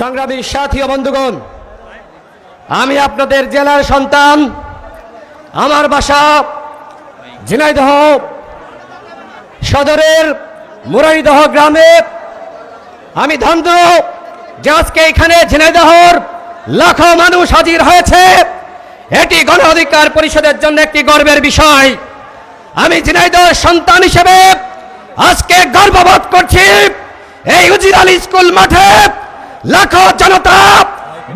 সংগ্রামী সাথী ও বন্ধুগণ, আমি আপনাদের জেলার সন্তান। আমার বাসা ঝিনাইদহ সদরের মুরাইদহ গ্রামে। আমি ধন্য যে আজকে এখানে ঝিনাইদহর লাখো মানুষ হাজির হয়েছে। এটি গণ অধিকার পরিষদের জন্য একটি গর্বের বিষয়। আমি ঝিনাইদহের সন্তান হিসেবে আজকে গর্ববোধ করছি। এই উজির স্কুল মাঠে লাখো জনতা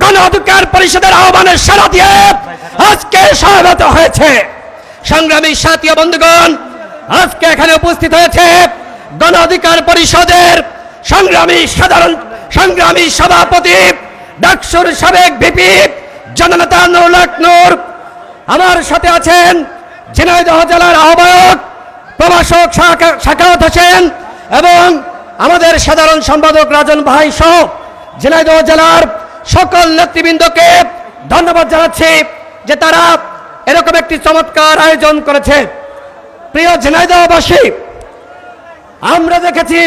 গণ অধিকার পরিষদের আহ্বানের সাড়া দিয়ে আজকে সমবেত হয়েছে। সংগ্রামী সাথী ও বন্ধুগণ, আজকে এখানে উপস্থিত হয়েছে গণ অধিকার পরিষদের সংগ্রামী সভাপতি ডাকসুর সাবেক ভিপি জননেতা নুরুল হক নূর। আমার সাথে আছেন ঝিনাইদহ জেলার আহ্বায়ক প্রভাষক সাখাওয়াত হোসেন এবং আমাদের সাধারণ সম্পাদক রাজন ভাই সহ ঝিনাইদহ জেলার সকল নেতৃবৃন্দকে ধন্যবাদ জানাচ্ছি যে তারা এরকম একটি চমৎকার আয়োজন করেছে। প্রিয় ঝিনাইদহবাসী, আমরা দেখেছি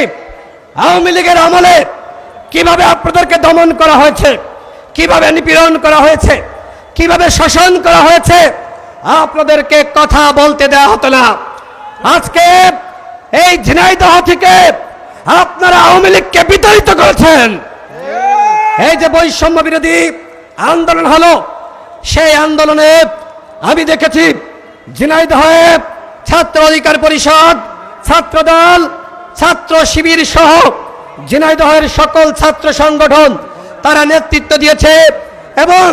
আওয়ামী লীগের আমলে কিভাবে আপনাদেরকে দমন করা হয়েছে, কিভাবে নিপীড়ন করা হয়েছে, কিভাবে শাসন করা হয়েছে। আপনাদেরকে কথা বলতে দেওয়া হতো না। আজকে এই ঝিনাইদহ থেকে আপনারা আওয়ামী লীগকে বিতাড়িত করেছেন। এই যে বৈষম্য বিরোধী আন্দোলন হলো, সেই আন্দোলনে আমি দেখেছি ঝিনাইদহে ছাত্র অধিকার পরিষদ, ছাত্রদল, ছাত্র শিবির সহ ঝিনাইদহের সকল ছাত্র সংগঠন তারা নেতৃত্ব দিয়েছে এবং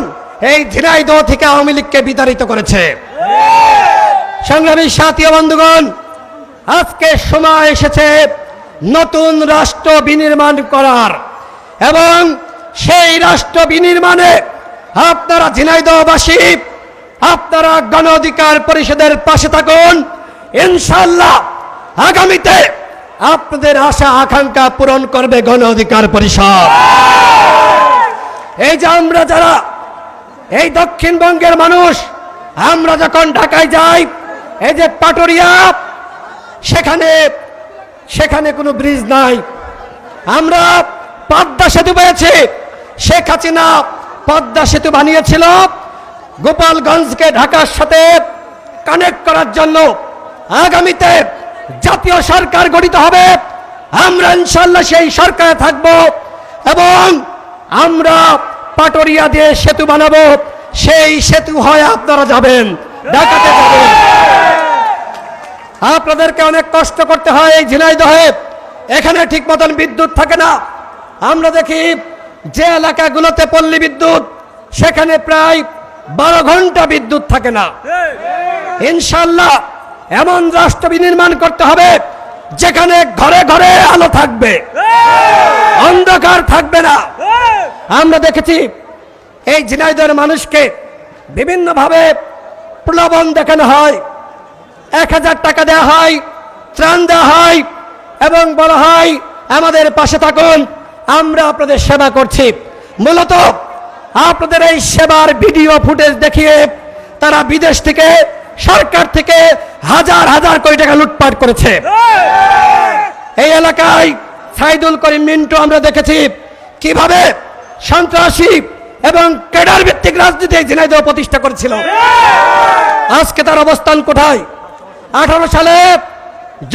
এই ঝিনাইদহ থেকে আওয়ামী লীগকে বিতাড়িত করেছে। সংগ্রামী সাথী ও বন্ধুগণ, আজকে সময় এসেছে নতুন রাষ্ট্র বিনির্মাণ করার এবং সেই রাষ্ট্র বিনির্মাণে আপনারা ঝিনাইদহবাসী আপনারা গণ অধিকার পরিষদের পাশে থাকুন। ইনশাআল্লাহ আগামীতে আপনাদের আশা আকাঙ্ক্ষা পূরণ করবে গণ অধিকার পরিষদ। এই যে আমরা যারা এই দক্ষিণবঙ্গের মানুষ, আমরা যখন ঢাকায় যাই, এই যে পাটুরিয়া, সেখানে কোনো ব্রিজ নাই। আমরা পদ্মা সেতু পেয়েছি। শেখ হাসিনা পদ্মা সেতু বানিয়েছিল গোপালগঞ্জকে ঢাকার সাথে কানেক্ট করার জন্য। আগামীতে জাতীয় সরকার গঠিত হবে, আমরা ইনশাআল্লাহ সেই সরকারে থাকব এবং আমরা পাটুরিয়া দিয়ে সেতু বানাবো। সেই সেতু হয় আপনারা যাবেন, ঢাকাতে যাবেন। আপনাদেরকে অনেক কষ্ট করতে হয় এই ঝিনাইদহে। এখানে ঠিক মতন বিদ্যুৎ থাকে না। আমরা দেখি যে এলাকাগুলোতে পল্লী বিদ্যুৎ, সেখানে প্রায় 12 ঘন্টা বিদ্যুৎ থাকে না। ইনশাআল্লাহ এমন রাষ্ট্র বিনির্মাণ করতে হবে যেখানে ঘরে ঘরে আলো থাকবে, অন্ধকার থাকবে না। আমরা দেখেছি এই ঝিনাইদহের মানুষকে বিভিন্নভাবে প্রলোভন দেখানো হয়। 1000 টাকা দেওয়া হয়, ত্রাণ দেওয়া হয় এবং বলা হয় আমাদের পাশে থাকুন, আমরা আপনাদের সেবা করছি। মূলত আপনাদের এই সেবার ভিডিও ফুটেজ দেখিয়ে তারা বিদেশ থেকে, সরকার থেকে হাজার হাজার কোটি টাকা লুটপাট করেছে। এই এলাকায় সাইদুল করিম মিন্টু আমরা দেখেছি কিভাবে সন্ত্রাসী এবং ক্যাডার ভিত্তিক রাজনীতি ঝিনাইদহ প্রতিষ্ঠা করেছিল। আজকে তার অবস্থান কোথায়? 18 সালে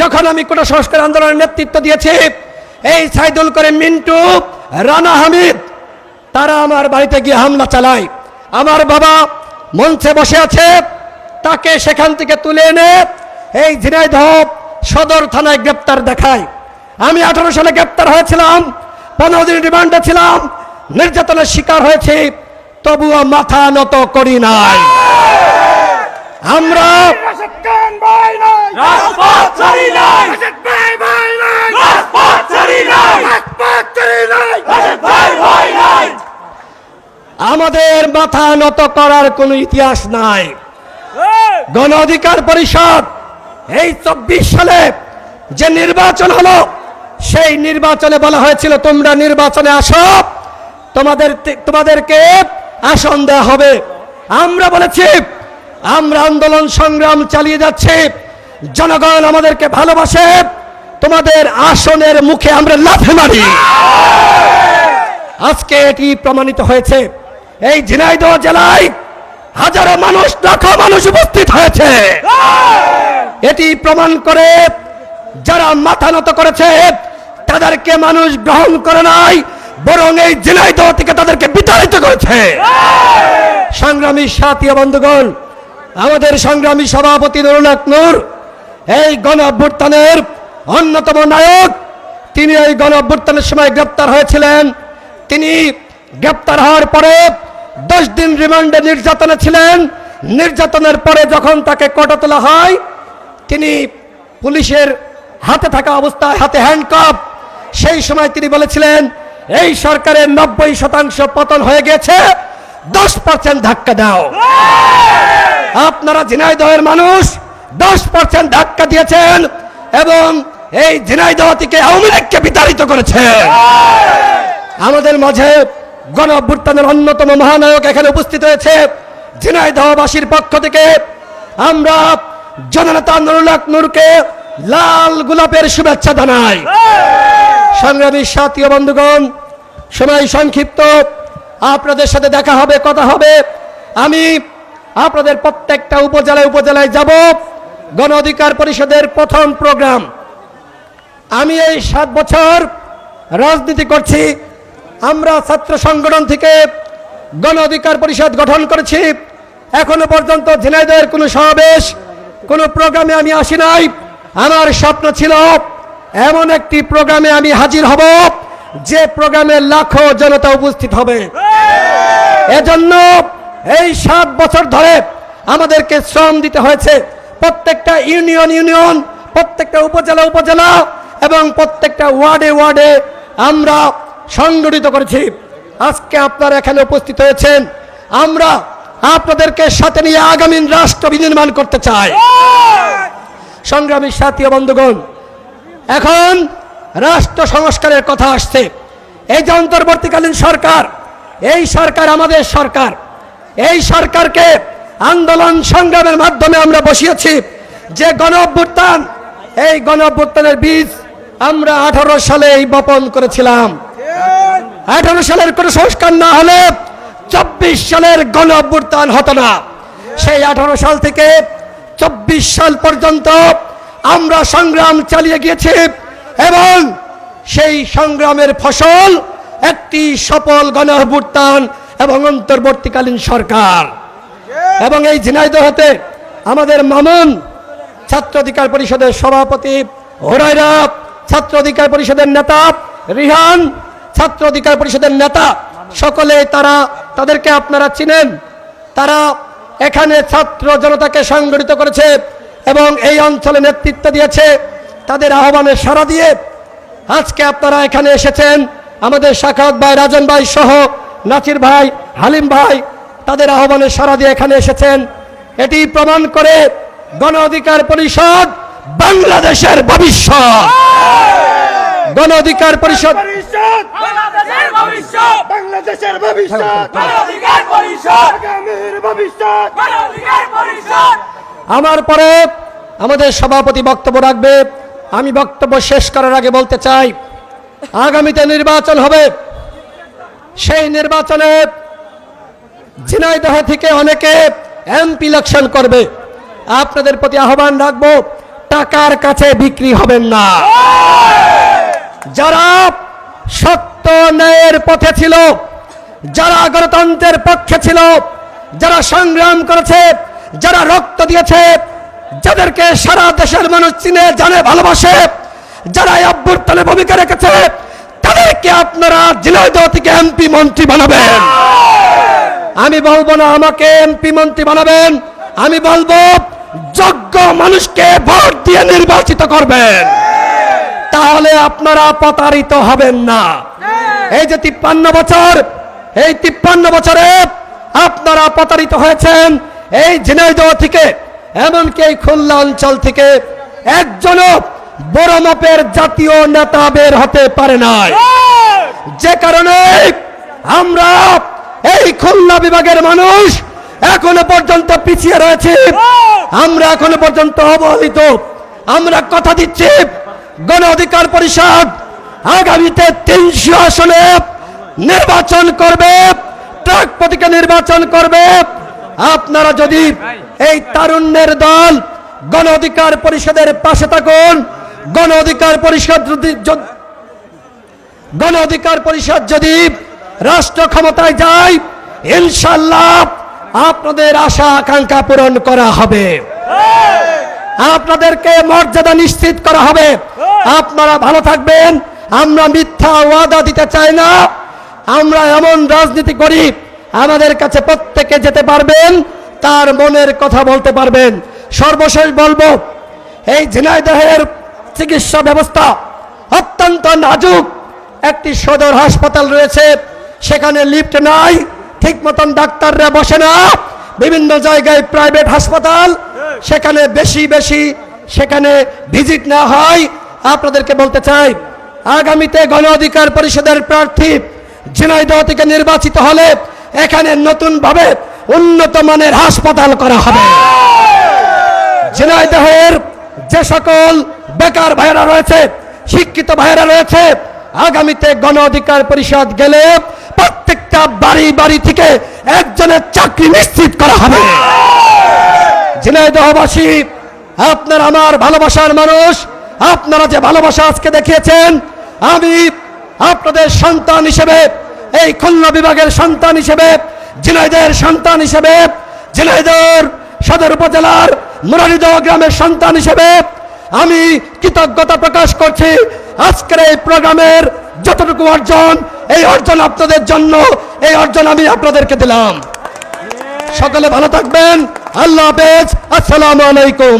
যখন আমি কোটা সংস্কার আন্দোলনের নেতৃত্ব দিয়েছি, এই সাইদুল করিম মিন্টু, রানা হামিদ তারা আমার বাড়িতে গিয়ে হামলা চালায়। আমার বাবা মঞ্চে বসে আছে, তাকে সেখান থেকে তুলে এনে এই ঝিনাইদহ সদর থানায় গ্রেপ্তার দেখায়। আমি 18 সালে গ্রেপ্তার হয়েছিলাম, 15 দিন রিমান্ডে ছিলাম, নির্যাতনের শিকার হয়েছি, তবুও মাথা নত করি নাই। আমরা আমাদের মাথা নত করার কোনো ইতিহাস নাই। গণ অধিকার পরিষদ এই 24 সালে যে নির্বাচন হলো, সেই নির্বাচনে বলা হয়েছিল তোমরা নির্বাচনে আসো, তোমাদেরকে আসন দেওয়া হবে। আমরা বলেছি আমরা আন্দোলন সংগ্রাম চালিয়ে যাচ্ছি, জনগণ আমাদেরকে ভালোবাসে, তোমাদের আসনের মুখে আমরা লাথি মারি। আজকে এটি প্রমাণিত হয়েছে। এই ঝিনাইদহ জেলায় হাজারো মানুষ, লাখো মানুষ উপস্থিত হয়েছে। এটি প্রমাণ করে যারা মাথা নত করেছে তাদেরকে মানুষ গ্রহণ করে নাই, বরং এই ঝিনাইদহ থেকে তাদেরকে বিতাড়িত করেছে। সংগ্রামী সাথী বন্ধুগণ, আমাদের সংগ্রামী সভাপতি নুরুল হক নূর এই গণ অভ্যুত্থানের অন্যতম নায়ক। তিনি এই গণ অভ্যুত্থানের সময় গ্রেপ্তার হয়েছিলেন। তিনি গ্রেপ্তার হওয়ার পরে 10 দিন রিমান্ডে নির্যাতনে ছিলেন। নির্যাতনের পরে যখন তাকে কোর্টে তোলা হয়, তিনি পুলিশের হাতে থাকা অবস্থায়, হাতে হ্যান্ডকাপ, সেই সময় তিনি বলেছিলেন এই সরকারের 90% পতন হয়ে গেছে, 10% ধাক্কা দাও। আপনারা ঝিনাইদহের মানুষ 10% ধাক্কা দিয়েছেন এবং এই ঝিনাইদহ থেকে আওয়ামী লীগকে বিতাড়িত করেছেন। আমাদের মাঝে গণ অভ্যুত্থানের অন্যতম মহানায়ক এখানে উপস্থিত হয়েছে। ঝিনাইদহবাসীর পক্ষ থেকে আমরা জননেতা নুরুল হক নূরকে লাল গোলাপের শুভেচ্ছা জানাই। সংগ্রামী সাথী ও বন্ধুগণ, সময় সংক্ষিপ্ত, আপনাদের সাথে দেখা হবে, কথা হবে। আমি আপনাদের প্রত্যেকটা উপজেলায় যাব। গণ অধিকার পরিষদের প্রথম প্রোগ্রাম। আমি এই 7 বছর রাজনীতি করছি। আমরা ছাত্র সংগঠন থেকে গণ অধিকার পরিষদ গঠন করেছি। এখনো পর্যন্ত ঝিনাইদহের কোনো সমাবেশ, কোনো প্রোগ্রামে আমি আসি নাই। আমার স্বপ্ন ছিল এমন একটি প্রোগ্রামে আমি হাজির হব যে প্রোগ্রামে লাখো জনতা উপস্থিত হবে। এজন্য এই 7 বছর ধরে আমাদেরকে শ্রম দিতে হয়েছে। প্রত্যেকটা ইউনিয়ন, প্রত্যেকটা উপজেলা এবং প্রত্যেকটা ওয়ার্ডে আমরা সংগঠিত করেছি। আজকে আপনারা এখানে উপস্থিত হয়েছেন। আমরা আপনাদেরকে সাথে নিয়ে আগামী রাষ্ট্র বিনির্মাণ করতে চাই। সংগ্রামী সাথী ও বন্ধুগণ, এখন রাষ্ট্র সংস্কারের কথা আসছে। এই যে অন্তর্বর্তীকালীন সরকার, এই সরকার আমাদের সরকার। এই সরকারকে আন্দোলন সংগ্রামের মাধ্যমে আমরা বসিয়েছি। যে গণ অভ্যুত্থান, এই গণ অভ্যুত্থানের বীজ আমরা 18 সালে বপন করেছিলাম। 18 সালের কোনো সংস্কার না হলে 24 সালের গণ অভ্যুত্থান হতো না। সেই 18 সাল থেকে 24 সাল পর্যন্ত আমরা সংগ্রাম চালিয়ে গিয়েছি এবং সেই সংগ্রামের ফসল একটি সফল গণ অভ্যুত্থান এবং অন্তর্বর্তীকালীন সরকার। এবং এই ঝিনাইদহতে আমাদের মামুন ছাত্র অধিকার পরিষদের সভাপতি, হোরাইরা ছাত্র অধিকার পরিষদের নেতা, রিহান ছাত্র অধিকার পরিষদের নেতা, সকলে তাদেরকে আপনারা চিনেন। তারা এখানে ছাত্র জনতাকে সংগঠিত করেছে এবং এই অঞ্চলে নেতৃত্ব দিয়েছে। তাদের আহ্বানে সাড়া দিয়ে আজকে আপনারা এখানে এসেছেন। আমাদের সাখাওয়াত ভাই, রাজন ভাই সহ নাসির ভাই, হালিম ভাই তাদের আহ্বানে সাড়া দিয়ে এখানে এসেছেন। এটি প্রমাণ করে গণ অধিকার পরিষদ বাংলাদেশের ভবিষ্যৎ। গণ অধিকার পরিষদ বাংলাদেশের ভবিষ্যৎ, বাংলাদেশের ভবিষ্যৎ, গণ অধিকার পরিষদ আগামীর ভবিষ্যৎ, গণ অধিকার পরিষদ। আমার পরে আমাদের সভাপতি বক্তব্য রাখবে। আমি বক্তব্য শেষ করার আগে বলতে চাই, আগামীতে নির্বাচন হবে। সেই নির্বাচনে ঝিনাইদহ থেকে অনেকে এমপি ইলেকশন করবে। আপনাদের প্রতি আহ্বান রাখবো, টাকার কাছে বিক্রি হবেন না। যারা সত্য ন্যায়ের পথে ছিল, যারা গণতন্ত্রের পক্ষে ছিল, যারা সংগ্রাম করেছে, যারা রক্ত দিয়েছে, যাদেরকে সারা দেশের মানুষ চিনে জানে ভালোবাসে, যারা এই অভ্যুত্থানে ভূমিকা রেখেছে, তাদেরকে আপনারা ঝিনাইদহ থেকে এমপি মন্ত্রী বানাবেন। আমি বলবো না আমাকে এমপি মন্ত্রী বানাবেন, আমি বলবো যোগ্য মানুষকে ভোট দিয়ে নির্বাচিত করবেন, তাহলে আপনারা প্রতারিত হবেন না। এই যে 53 বছর, এই 53 বছরে আপনারা প্রতারিত হয়েছেন। এই ঝিনাইদহ থেকে, এমনকি এই খুলনা অঞ্চল থেকে একজনও বড় মাপের জাতীয় নেতা বের হতে পারে নাই। যে কারণে আমরা এই খুলনা বিভাগের মানুষ এখনো পর্যন্ত পিছিয়ে রয়েছে। আমরা এখনো পর্যন্ত অবহেলিত। আমরা কথা দিচ্ছি, গণ অধিকার পরিষদ আগামীতে 300 আসনে নির্বাচন করবে, ট্রাক প্রতীকে নির্বাচন করবে। আপনারা যদি এই তারুণ্যের দল গণ অধিকার পরিষদের পাশে থাকুন, গণ অধিকার পরিষদ যদি রাষ্ট্র ক্ষমতায় যায়, ইনশাআল্লাহ আপনাদের আশা আকাঙ্ক্ষা পূরণ করা হবে, আপনাদেরকে মর্যাদা নিশ্চিত করা হবে। আপনারা ভালো থাকবেন। আমরা মিথ্যা ওয়াদা দিতে চাই না, আমরা এমন রাজনীতি করি আমাদের কাছে প্রত্যেকে যেতে পারবেন, তার মনের কথা বলতে পারবেন। সর্বশেষ বলবো, এই ঝিনাইদহের চিকিৎসা ব্যবস্থা অত্যন্ত নাজুক। একটি সদর হাসপাতাল রয়েছে, সেখানে লিফট নাই, ঠিক মতন ডাক্তাররা বসে না। বিভিন্ন জায়গায় প্রাইভেট হাসপাতাল, সেখানে বেশি সেখানে ভিজিট না হয়। আপনাদেরকে বলতে চাই, আগামীতে গণ অধিকার পরিষদের প্রার্থী ঝিনাইদহ থেকে নির্বাচিত হলে এখানে নতুন ভাবে উন্নত মানের হাসপাতাল করা হবে। ঝিনাইদহের যে সকল বেকার ভাইয়েরা রয়েছে, শিক্ষিত ভাইয়েরা রয়েছে, আগামীতে গণ অধিকার পরিষদ গেলে প্রত্যেকটা বাড়ি থেকে একজনের চাকরি নিশ্চিত করা হবে। ঝিনাইদহবাসী, আপনার আমার ভালোবাসার মানুষ, আপনারা যে ভালোবাসা আজকে দেখিয়েছেন, আমি আপনাদের সন্তান হিসেবে, এই খুলনা বিভাগের সন্তান হিসেবে, ঝিনাইদহের সন্তান হিসেবে, ঝিনাইদহ সদর উপজেলার মুরারিদহ গ্রামের সন্তান হিসেবে আমি কৃতজ্ঞতা প্রকাশ করছি। আজকের এই প্রোগ্রামের যতটুকু অর্জন, এই অর্জন আপনাদের জন্য, এই অর্জন আমি আপনাদেরকে দিলাম। সকলে ভালো থাকবেন। আল্লাহ হাফেজ। আসসালামু আলাইকুম।